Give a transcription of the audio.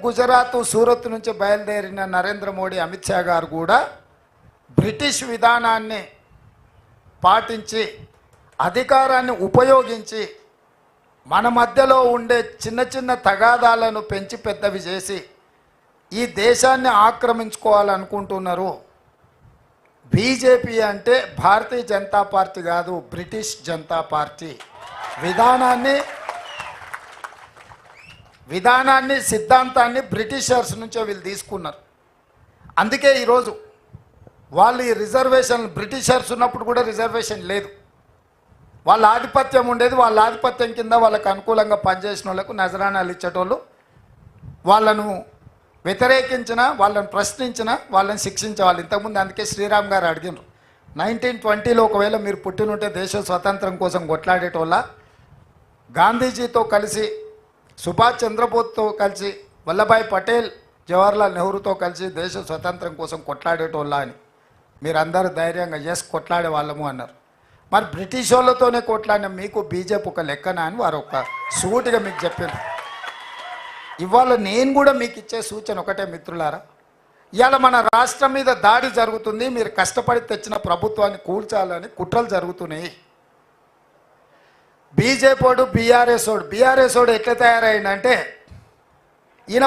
గుజరాత్ సూరత్ నుంచి బయలుదేరిన నరేంద్ర మోడీ అమిత్ షా గారు కూడా బ్రిటిష్ విధానాన్ని పాటించి అధికారాన్ని ఉపయోగించి మన మధ్యలో ఉండే చిన్న చిన్న తగాదాలను పెంచి పెద్దవి చేసి ఈ దేశాన్ని ఆక్రమించుకోవాలనుకుంటున్నారు. బీజేపీ అంటే భారతీయ జనతా పార్టీ కాదు, బ్రిటిష్ జనతా పార్టీ. విధానాన్ని సిద్ధాంతాన్ని బ్రిటిషర్స్ నుంచే వీళ్ళు తీసుకున్నారు. అందుకే ఈరోజు వాళ్ళు ఈ రిజర్వేషన్, బ్రిటిషర్స్ ఉన్నప్పుడు కూడా రిజర్వేషన్ లేదు, వాళ్ళ ఆధిపత్యం ఉండేది. వాళ్ళ ఆధిపత్యం కింద వాళ్ళకు అనుకూలంగా పనిచేసిన వాళ్ళకు నజరానాలు ఇచ్చేటోళ్ళు, వాళ్ళను వ్యతిరేకించిన, వాళ్ళని ప్రశ్నించిన, వాళ్ళని శిక్షించేవాళ్ళు. ఇంతకుముందు అందుకే శ్రీరామ్ గారు అడిగినారు, 1920లో ఒకవేళ మీరు పుట్టినుంటే దేశ స్వతంత్రం కోసం కొట్లాడేటోళ్ళ, గాంధీజీతో కలిసి, సుభాష్ చంద్రబోస్తో కలిసి, వల్లభాయ్ పటేల్, జవహర్లాల్ నెహ్రూతో కలిసి దేశ స్వతంత్రం కోసం కొట్లాడేటోళ్ళ అని మీరందరూ ధైర్యంగా ఎస్ కొట్లాడే వాళ్ళము అన్నారు. మరి బ్రిటిష్ వాళ్ళతోనే కొట్లాడిన మీకు బీజేపీ ఒక లెక్కనా అని వారు ఒక సూటిగా మీకు చెప్పారు. ఇవాళ నేను కూడా మీకు ఇచ్చే సూచన ఒకటే మిత్రులారా, ఇవాళ మన రాష్ట్రం మీద దాడి జరుగుతుంది, మీరు కష్టపడి తెచ్చిన ప్రభుత్వాన్ని కూల్చాలని కుట్రలు జరుగుతున్నాయి. బీజేపీ వాడు బీఆర్ఎస్ వాడు ఎట్లా తయారైందంటే, ఈయన